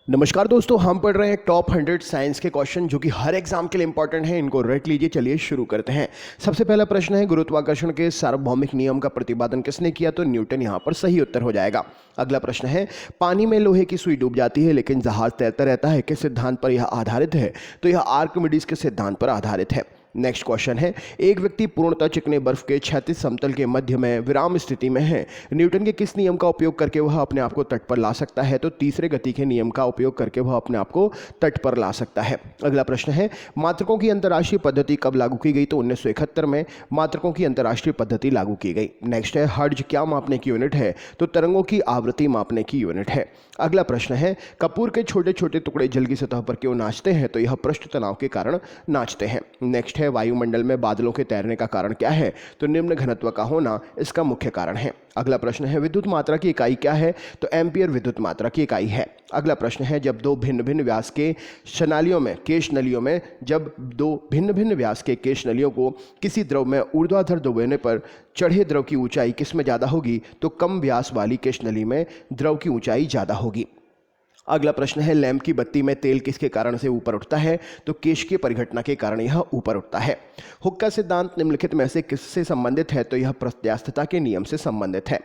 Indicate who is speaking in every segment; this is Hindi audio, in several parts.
Speaker 1: नमस्कार दोस्तों, हम पढ़ रहे हैं टॉप 100 साइंस के क्वेश्चन जो कि हर एग्जाम के लिए इंपॉर्टेंट है। इनको रट लीजिए। चलिए शुरू करते हैं। सबसे पहला प्रश्न है, गुरुत्वाकर्षण के सार्वभौमिक नियम का प्रतिपादन किसने किया? तो न्यूटन यहां पर सही उत्तर हो जाएगा। अगला प्रश्न है, पानी में लोहे की सुई डूब जाती है लेकिन जहाज तैरता रहता है, किस सिद्धांत पर यह आधारित है? तो यह आर्किमिडीज के सिद्धांत पर आधारित है। नेक्स्ट क्वेश्चन है, एक व्यक्ति पूर्णतः चिकने बर्फ के क्षैतिज समतल के मध्य में विराम स्थिति में है। न्यूटन के किस नियम का उपयोग करके वह अपने आप को तट पर ला सकता है? तो तीसरे गति के नियम का उपयोग करके वह अपने आप को तट पर ला सकता है। अगला प्रश्न है, मात्रकों की अंतर्राष्ट्रीय पद्धति कब लागू की गई? तो 1971 में मात्रकों की अंतर्राष्ट्रीय पद्धति लागू की गई। नेक्स्ट है, हर्ट्ज क्या मापने की यूनिट है? तो तरंगों की आवृत्ति मापने की यूनिट है। अगला प्रश्न है, कपूर के छोटे छोटे टुकड़े जल की सतह पर क्यों नाचते हैं? तो यह पृष्ठ तनाव के कारण नाचते हैं। नेक्स्ट है, वायुमंडल में बादलों के तैरने का कारण क्या है? तो निम्न घनत्व का होना इसका मुख्य कारण है। अगला प्रश्न है, विद्युत मात्रा की इकाई क्या है? तो एम्पियर विद्युत मात्रा की इकाई है। अगला प्रश्न है, जब दो भिन्न भिन्न व्यास के केश नलियों को किसी द्रव में ऊर्ध्वाधर दबाने पर चढ़े द्रव की ऊंचाई किस में ज़्यादा होगी? तो कम व्यास वाली केश नली में द्रव की ऊंचाई ज़्यादा होगी। अगला प्रश्न है, लैंप की बत्ती में तेल किसके कारण से ऊपर उठता है? तो केशिकीय परिघटना के कारण यह ऊपर उठता है। हुक का सिद्धांत निम्नलिखित में से किससे संबंधित है? तो यह प्रत्यास्थता के नियम से संबंधित है।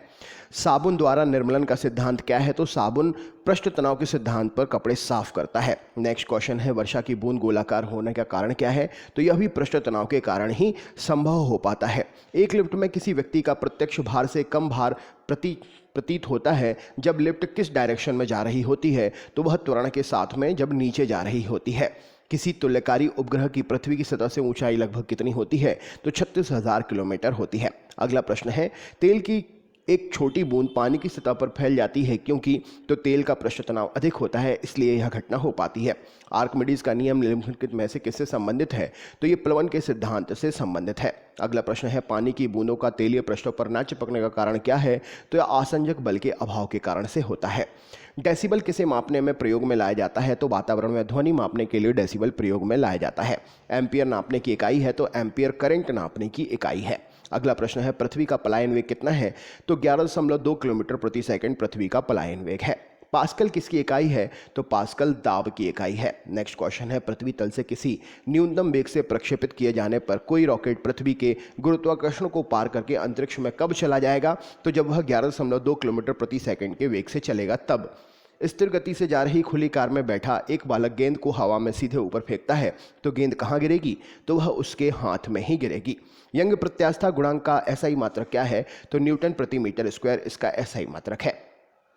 Speaker 1: साबुन द्वारा निर्मलन का सिद्धांत क्या है? तो साबुन पृष्ठ तनाव के सिद्धांत पर कपड़े साफ करता है। नेक्स्ट क्वेश्चन है, वर्षा की बूंद गोलाकार होने का कारण क्या है? तो यह भी पृष्ठ तनाव के कारण ही संभव हो पाता है। एक लिफ्ट में किसी व्यक्ति का प्रत्यक्ष भार से कम भार प्रतीत होता है जब लिफ्ट किस डायरेक्शन में जा रही होती है? तो वह त्वरण के साथ में जब नीचे जा रही होती है। किसी तुल्यकारी उपग्रह की पृथ्वी की सतह से ऊंचाई लगभग कितनी होती है? तो 36,000 किलोमीटर होती है। अगला प्रश्न है, तेल की एक छोटी बूंद पानी की सतह पर फैल जाती है क्योंकि? तो तेल का पृष्ठ तनाव अधिक होता है, इसलिए यह घटना हो पाती है। आर्किमिडीज का नियम निम्नलिखित में से किससे संबंधित है? तो ये प्लवन के सिद्धांत से संबंधित है। अगला प्रश्न है, पानी की बूंदों का तेलीय पृष्ठों पर न चिपकने का कारण क्या है? तो यह आसंजक बल के अभाव के कारण से होता है। डेसिबल किसे मापने में प्रयोग में लाया जाता है? तो वातावरण में ध्वनि मापने के लिए डेसिबल प्रयोग में लाया जाता है। एम्पियर नापने की इकाई है, तो एम्पियर करंट नापने की इकाई है। अगला प्रश्न है, पृथ्वी का पलायन वेग कितना है? तो 11.2 किलोमीटर प्रति सेकंड पृथ्वी का पलायन वेग है। पास्कल किसकी इकाई है? तो पास्कल दाब की इकाई है। नेक्स्ट क्वेश्चन है, पृथ्वी तल से किसी न्यूनतम वेग से प्रक्षेपित किए जाने पर कोई रॉकेट पृथ्वी के गुरुत्वाकर्षण को पार करके अंतरिक्ष में कब चला जाएगा? तो जब वह 11.2 किलोमीटर प्रति सेकंड के वेग से चलेगा तब। स्थिर गति से जा रही खुली कार में बैठा एक बालक गेंद को हवा में सीधे ऊपर फेंकता है, तो गेंद कहाँ गिरेगी? तो वह उसके हाथ में ही गिरेगी। यंग प्रत्यास्था गुणांक का एसआई मात्रक क्या है? तो न्यूटन प्रति मीटर स्क्वायर इसका एसआई मात्रक है।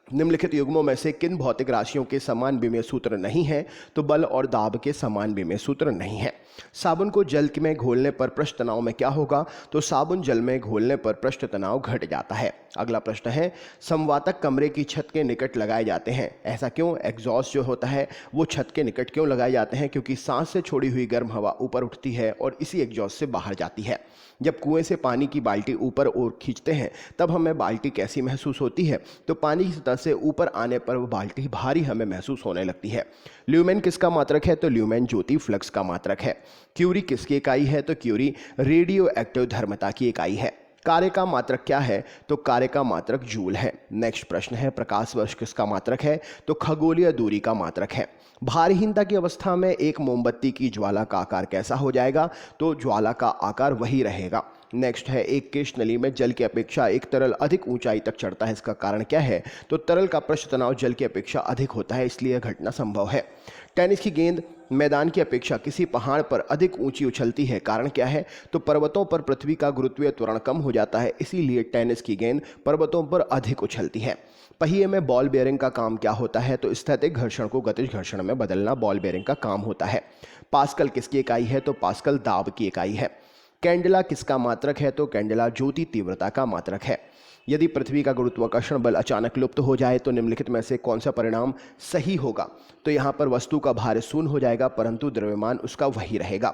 Speaker 1: निम्नलिखित युग्मों में से किन भौतिक राशियों के समान विमेय सूत्र नहीं है? तो बल और दाब के समान विमेय सूत्र नहीं है। साबुन को जल में घोलने पर पृष्ठ तनाव में क्या होगा? तो साबुन जल में घोलने पर पृष्ठ तनाव घट जाता है। अगला प्रश्न है, संवातक कमरे की छत के निकट लगाए जाते हैं, ऐसा क्यों? एग्जॉस्ट जो होता है वो छत के निकट क्यों लगाए जाते हैं? क्योंकि सांस से छोड़ी हुई गर्म हवा ऊपर उठती है और इसी एग्जॉस्ट से बाहर जाती है। जब कुएं से पानी की बाल्टी ऊपर और खींचते हैं तब हमें बाल्टी कैसी महसूस होती है? तो पानी की सतह से ऊपर आने पर वह बाल्टी भारी हमें महसूस होने लगती है। ल्यूमेन किसका मात्रक है? तो ल्यूमेन ज्योति फ्लक्स का मात्रक है। क्यूरी किसकी इकाई है? तो क्यूरी रेडियो एक्टिव धर्मता की इकाई है। कार्य का मात्रक क्या है? तो कार्य का मात्रक जूल है। नेक्स्ट प्रश्न है, प्रकाश वर्ष किसका मात्रक है? तो खगोलीय दूरी का मात्रक है। भारहीनता की अवस्था में एक मोमबत्ती की ज्वाला का आकार कैसा हो जाएगा? तो ज्वाला का आकार वही रहेगा। नेक्स्ट है, एक केश नली में जल की अपेक्षा एक तरल अधिक ऊंचाई तक चढ़ता है, इसका कारण क्या है? तो तरल का पृष्ठ तनाव जल की अपेक्षा अधिक होता है, इसलिए यह घटना संभव है। टेनिस की गेंद मैदान की अपेक्षा किसी पहाड़ पर अधिक ऊंची उछलती है, कारण क्या है? तो पर्वतों पर पृथ्वी का गुरुत्वीय त्वरण कम हो जाता है, इसीलिए टेनिस की गेंद पर्वतों पर अधिक उछलती है। पहिए में बॉल बेयरिंग का काम क्या होता है? तो स्थैतिक घर्षण को गतिज घर्षण में बदलना बॉल बेयरिंग का काम होता है। पास्कल किसकी इकाई है? तो पास्कल दाब की इकाई है। कैंडेला किसका मात्रक है? तो कैंडेला ज्योति तीव्रता का मात्रक है। यदि पृथ्वी का गुरुत्वाकर्षण बल अचानक लुप्त हो जाए तो निम्नलिखित में से कौन सा परिणाम सही होगा? तो यहाँ पर वस्तु का भार शून्य हो जाएगा परंतु द्रव्यमान उसका वही रहेगा।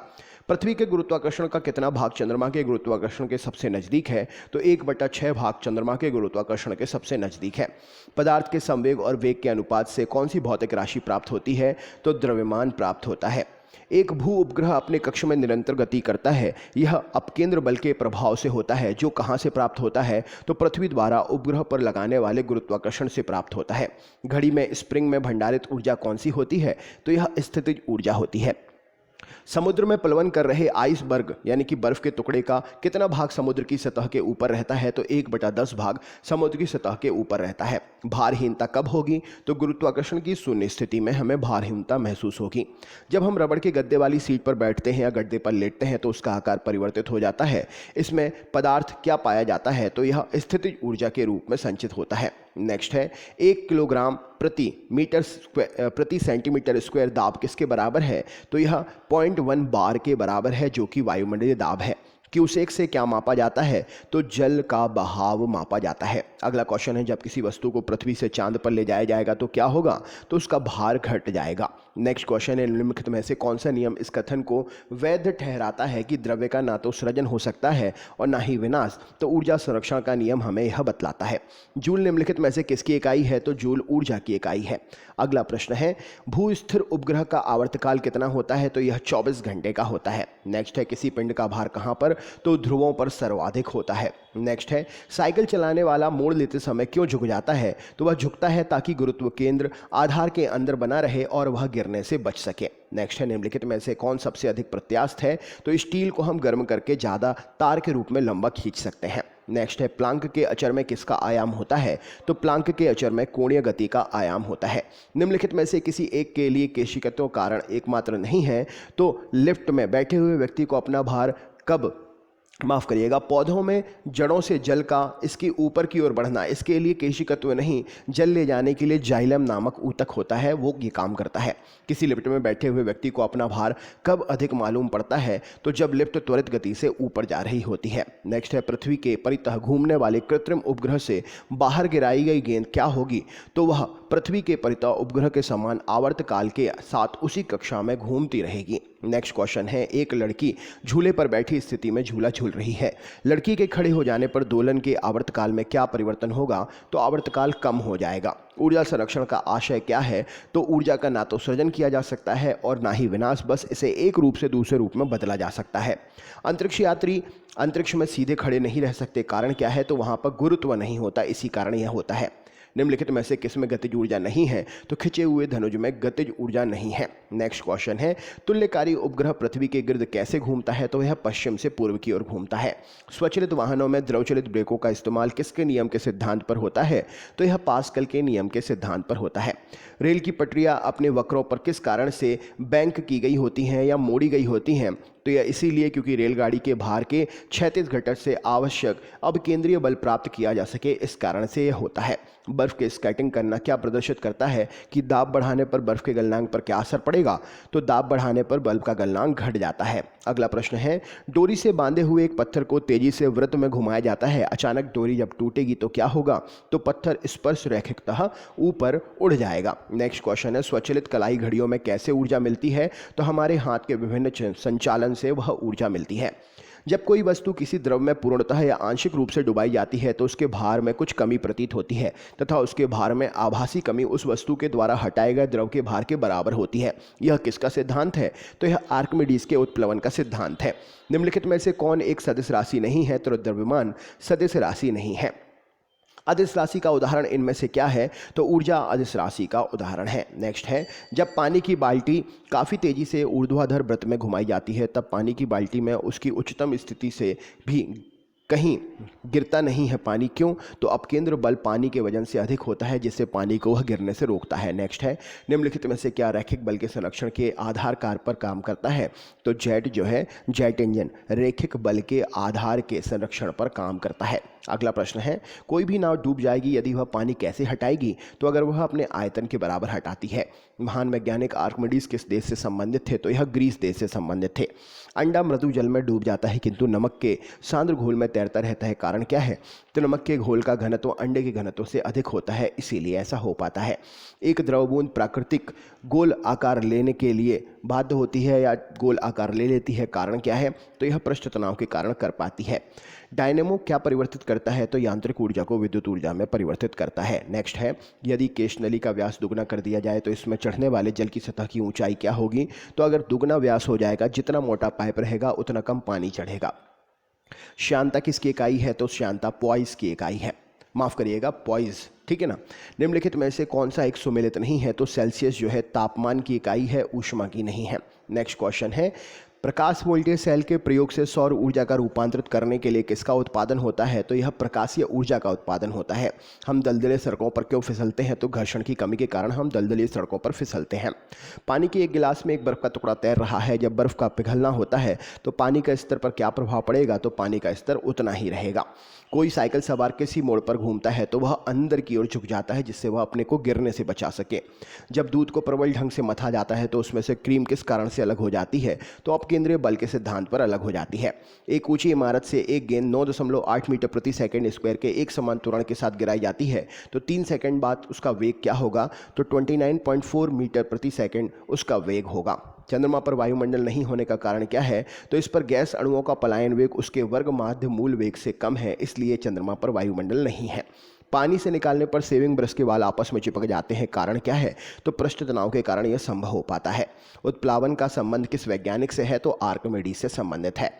Speaker 1: पृथ्वी के गुरुत्वाकर्षण का कितना भाग चंद्रमा के गुरुत्वाकर्षण के सबसे नजदीक है? तो 1/6 भाग चंद्रमा के गुरुत्वाकर्षण के सबसे नजदीक है। पदार्थ के संवेग और वेग के अनुपात से कौन सी भौतिक राशि प्राप्त होती है? तो द्रव्यमान प्राप्त होता है। एक भू उपग्रह अपने कक्ष में निरंतर गति करता है। यह अपकेंद्र बल के प्रभाव से होता है, जो कहाँ से प्राप्त होता है? तो पृथ्वी द्वारा उपग्रह पर लगाने वाले गुरुत्वाकर्षण से प्राप्त होता है। घड़ी में स्प्रिंग में भंडारित ऊर्जा कौन सी होती है? तो यह स्थितिज ऊर्जा होती है। समुद्र में प्लवन कर रहे आइसबर्ग यानी कि बर्फ के टुकड़े का कितना भाग समुद्र की सतह के ऊपर रहता है? तो 1/10 भाग समुद्र की सतह के ऊपर रहता है। भारहीनता कब होगी? तो गुरुत्वाकर्षण की शून्य स्थिति में हमें भारहीनता महसूस होगी। जब हम रबड़ के गद्दे वाली सीट पर बैठते हैं या गद्दे पर लेटते हैं तो उसका आकार परिवर्तित हो जाता है। इसमें पदार्थ क्या पाया जाता है? तो यह स्थितिज ऊर्जा के रूप में संचित होता है। नेक्स्ट है 1 किलोग्राम प्रति सेंटीमीटर स्क्वायर दाब किसके बराबर है? तो यह 0.1 बार के बराबर है, जो कि वायुमंडलीय दाब है। क्यूसेक से क्या मापा जाता है? तो जल का बहाव मापा जाता है। अगला क्वेश्चन है, जब किसी वस्तु को पृथ्वी से चांद पर ले जाया जाएगा तो क्या होगा? तो उसका भार घट जाएगा। नेक्स्ट क्वेश्चन है, निम्नलिखित में से कौन सा नियम इस कथन को वैध ठहराता है कि द्रव्य का ना तो सृजन हो सकता है और ना ही विनाश? तो ऊर्जा संरक्षण का नियम हमें यह बतलाता है। जूल निम्नलिखित में से किसकी इकाई है? तो जूल ऊर्जा की इकाई है। अगला प्रश्न है, भूस्थिर उपग्रह का आवर्तकाल कितना होता है? तो यह 24 घंटे का होता है। नेक्स्ट है, किसी पिंड का भार कहाँ पर? तो ध्रुवों पर सर्वाधिक होता है। नेक्स्ट है, साइकिल चलाने वाला मोड़ लेते समय क्यों झुक जाता है? तो वह झुकता है ताकि गुरुत्व केंद्र आधार के अंदर बना रहे और वह गिरने से बच सके। नेक्स्ट है, निम्नलिखित में से कौन सबसे अधिक प्रत्यास्थ है? तो स्टील को हम गर्म करके ज़्यादा तार के रूप में लंबा खींच सकते हैं। नेक्स्ट है, प्लांक के अचर में किसका आयाम होता है? तो प्लांक के अचर में कोणीय गति का आयाम होता है। निम्नलिखित में से किसी एक के लिए केशिकत्व कारण एकमात्र नहीं है। तो लिफ्ट में बैठे हुए व्यक्ति को अपना भार पौधों में जड़ों से जल का इसकी ऊपर की ओर बढ़ना, इसके लिए केशिकत्व नहीं, जल ले जाने के लिए जाइलम नामक ऊतक होता है, वो ये काम करता है। किसी लिफ्ट में बैठे हुए व्यक्ति को अपना भार कब अधिक मालूम पड़ता है? तो जब लिफ्ट त्वरित गति से ऊपर जा रही होती है। नेक्स्ट है, पृथ्वी के परितः घूमने वाले कृत्रिम उपग्रह से बाहर गिराई गई गेंद क्या होगी? तो वह पृथ्वी के परितः उपग्रह के समान आवर्तकाल के साथ उसी कक्षा में घूमती रहेगी। नेक्स्ट क्वेश्चन है, एक लड़की झूले पर बैठी स्थिति में झूला झूल रही है। लड़की के खड़े हो जाने पर दोलन के आवर्तकाल में क्या परिवर्तन होगा? तो आवर्तकाल कम हो जाएगा। ऊर्जा संरक्षण का आशय क्या है? तो ऊर्जा का ना तो सृजन किया जा सकता है और ना ही विनाश, बस इसे एक रूप से दूसरे रूप में बदला जा सकता है। अंतरिक्ष यात्री अंतरिक्ष में सीधे खड़े नहीं रह सकते, कारण क्या है? तो वहाँ पर गुरुत्व नहीं होता, इसी कारण यह होता है। निम्नलिखित में से किस में गतिज ऊर्जा नहीं है? तो खिंचे हुए धनुज में गतिज ऊर्जा नहीं है। नेक्स्ट क्वेश्चन है, तुल्यकारी उपग्रह पृथ्वी के गिर्द कैसे घूमता है? तो यह पश्चिम से पूर्व की ओर घूमता है। स्वचालित वाहनों में द्रवचलित ब्रेकों का इस्तेमाल किसके नियम के सिद्धांत पर होता है? तो यह पास्कल के नियम के सिद्धांत पर होता है। रेल की पटरियां अपने वक्रों पर किस कारण से बैंक की गई होती हैं या मोड़ी गई होती हैं? तो यह इसीलिए क्योंकि रेलगाड़ी के भार के क्षैतिज घटक से आवश्यक अब केंद्रीय बल प्राप्त किया जा सके, इस कारण से यह होता है। बर्फ के स्केटिंग करना क्या प्रदर्शित करता है कि दाब बढ़ाने पर बर्फ के गलनांक पर क्या असर पड़ेगा? तो दाब बढ़ाने पर बर्फ का गलनांक घट जाता है। अगला प्रश्न है, डोरी से बांधे हुए एक पत्थर को तेजी से वृत्त में घुमाया जाता है। अचानक डोरी जब टूटेगी तो क्या होगा? तो पत्थर स्पर्श रैखिकतः ऊपर उड़ जाएगा। नेक्स्ट क्वेश्चन है, स्वचालित कलाई घड़ियों में कैसे ऊर्जा मिलती है? तो हमारे हाथ के विभिन्न संचालन से वह ऊर्जा मिलती है। जब कोई वस्तु किसी द्रव में पूर्णतः या आंशिक रूप से डुबाई जाती है तो उसके भार में कुछ कमी प्रतीत होती है तथा उसके भार में आभासी कमी उस वस्तु के द्वारा हटाए गए द्रव के भार के बराबर होती है। यह किसका सिद्धांत है? तो यह आर्किमिडीज के उत्प्लवन का सिद्धांत है। निम्नलिखित में से कौन एक सदिश राशि नहीं है? तो द्रव्यमान सदिश राशि नहीं है। अदिश राशि का उदाहरण इनमें से क्या है? तो ऊर्जा अदिश राशि का उदाहरण है। नेक्स्ट है, जब पानी की बाल्टी काफ़ी तेजी से ऊर्ध्वाधर वृत्त में घुमाई जाती है तब पानी की बाल्टी में उसकी उच्चतम स्थिति से भी कहीं गिरता नहीं है पानी। क्यों? तो अपकेंद्र बल पानी के वजन से अधिक होता है, जिससे पानी को वह गिरने से रोकता है। नेक्स्ट है, निम्नलिखित में से क्या रैखिक बल के संरक्षण के आधार कार्य पर काम करता है? तो जेट इंजन रैखिक बल के आधार के संरक्षण पर काम करता है। अगला प्रश्न है, कोई भी नाव डूब जाएगी यदि वह पानी कैसे हटाएगी? तो अगर वह अपने आयतन के बराबर हटाती है। महान वैज्ञानिक आर्किमिडीज किस देश से संबंधित थे? तो यह ग्रीस देश से संबंधित थे। अंडा मृदु जल में डूब जाता है किंतु नमक के सांद्र घोल में तैरता रहता है, कारण क्या है? तो नमक के घोल का घनत्व अंडे के घनत्व से अधिक होता है, इसीलिए ऐसा हो पाता है। एक द्रव बूंद प्राकृतिक गोल आकार लेने के लिए बाध्य होती है या गोल आकार ले लेती है, कारण क्या है? तो यह पृष्ठ तनाव के कारण कर पाती है। डायनेमो क्या परिवर्तित करता है? तो यांत्रिक ऊर्जा को विद्युत ऊर्जा में परिवर्तित करता है। नेक्स्ट है, यदि केश नली का व्यास दुगना कर दिया जाए तो इसमें चढ़ने वाले जल की सतह की ऊंचाई क्या होगी? तो अगर दुगना व्यास हो जाएगा, जितना मोटा पाइप रहेगा उतना कम पानी चढ़ेगा। श्यानता किसकी इकाई है? तो श्यानता पॉइस की इकाई है, माफ करिएगा पॉइस, ठीक है ना। निम्नलिखित में से कौन सा एक सुमेलित नहीं है? तो सेल्सियस जो है तापमान की इकाई है, ऊष्मा की नहीं है। नेक्स्ट क्वेश्चन है, प्रकाश वोल्टेज सेल के प्रयोग से सौर ऊर्जा का रूपांतरित करने के लिए किसका उत्पादन होता है? तो यह प्रकाशीय ऊर्जा का उत्पादन होता है। हम दलदली सड़कों पर क्यों फिसलते हैं? तो घर्षण की कमी के कारण हम दलदली सड़कों पर फिसलते हैं। पानी के एक गिलास में एक बर्फ का टुकड़ा तैर रहा है, जब बर्फ का पिघलना होता है तो पानी का स्तर पर क्या प्रभाव पड़ेगा? तो पानी का स्तर उतना ही रहेगा। कोई साइकिल सवार किसी मोड़ पर घूमता है तो वह अंदर की ओर झुक जाता है, जिससे वह अपने को गिरने से बचा सके। जब दूध को प्रबल ढंग से मथा जाता है तो उसमें से क्रीम किस कारण से अलग हो जाती है? तो अपकेंद्रीय बल के सिद्धांत पर अलग हो जाती है। एक ऊंची इमारत से एक गेंद 9.8 मीटर प्रति सेकंड स्क्वायर के एक समान त्वरण के साथ गिराई जाती है, तो 3 सेकंड बाद उसका वेग क्या होगा? तो 29.4 मीटर प्रति सेकंड उसका वेग होगा। चंद्रमा पर वायुमंडल नहीं होने का कारण क्या है? तो इस पर गैस अणुओं का पलायन वेग उसके वर्ग माध्य मूल वेग से कम है, इसलिए चंद्रमा पर वायुमंडल नहीं है। पानी से निकालने पर सेविंग ब्रश के वाल आपस में चिपक जाते हैं, कारण क्या है? तो पृष्ठ तनाव के कारण यह संभव हो पाता है। उत्प्लावन का संबंध किस वैज्ञानिक से है? तो आर्किमिडीज से संबंधित है।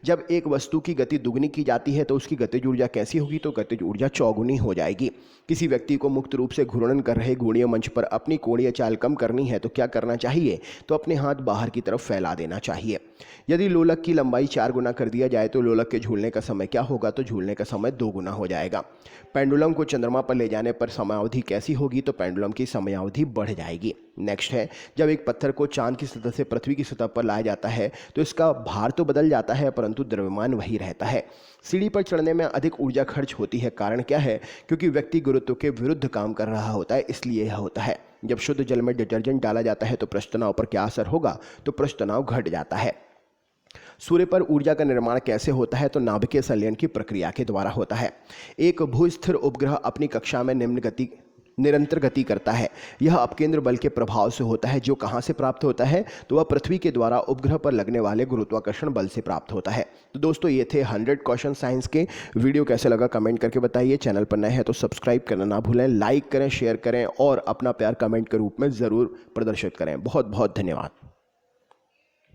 Speaker 1: जब एक वस्तु की गति दुगनी की जाती है तो उसकी गतिज ऊर्जा कैसी होगी? तो गतिज ऊर्जा चौगुनी हो जाएगी। किसी व्यक्ति को मुक्त रूप से घूर्णन कर रहे घूर्णीय मंच पर अपनी कोणीय चाल कम करनी है तो क्या करना चाहिए? तो अपने हाथ बाहर की तरफ फैला देना चाहिए। यदि लोलक की लंबाई 4 गुना कर दिया जाए तो लोलक के झूलने का समय क्या होगा? तो झूलने का समय 2 गुना हो जाएगा। पेंडुलम को चंद्रमा पर ले जाने पर समयावधि कैसी होगी? तो पेंडुलम की समयावधि बढ़ जाएगी। नेक्स्ट है, जब एक पत्थर को चांद की सतह से पृथ्वी की सतह पर लाया जाता है तो इसका भार तो बदल जाता है परंतु द्रव्यमान वही रहता है। सीढ़ी पर चढ़ने में अधिक ऊर्जा खर्च होती है, कारण क्या है? क्योंकि व्यक्ति गुरुत्व के विरुद्ध काम कर रहा होता है, इसलिए यह होता है। जब शुद्ध जल में डिटर्जेंट डाला जाता है तो पृष्ठ तनाव पर क्या असर होगा? तो पृष्ठ तनाव घट जाता है। सूर्य पर ऊर्जा का निर्माण कैसे होता है? तो नाभिकीय संलयन की प्रक्रिया के द्वारा होता है। एक भूस्थिर उपग्रह अपनी कक्षा में निरंतर गति करता है। यह अपकेंद्र बल के प्रभाव से होता है, जो कहाँ से प्राप्त होता है? तो वह पृथ्वी के द्वारा उपग्रह पर लगने वाले गुरुत्वाकर्षण बल से प्राप्त होता है। तो दोस्तों, ये थे 100 क्वेश्चन साइंस के। वीडियो कैसे लगा कमेंट करके बताइए। चैनल पर नए हैं तो सब्सक्राइब करना ना भूलें, लाइक करें, शेयर करें और अपना प्यार कमेंट के रूप में ज़रूर प्रदर्शित करें। बहुत बहुत धन्यवाद।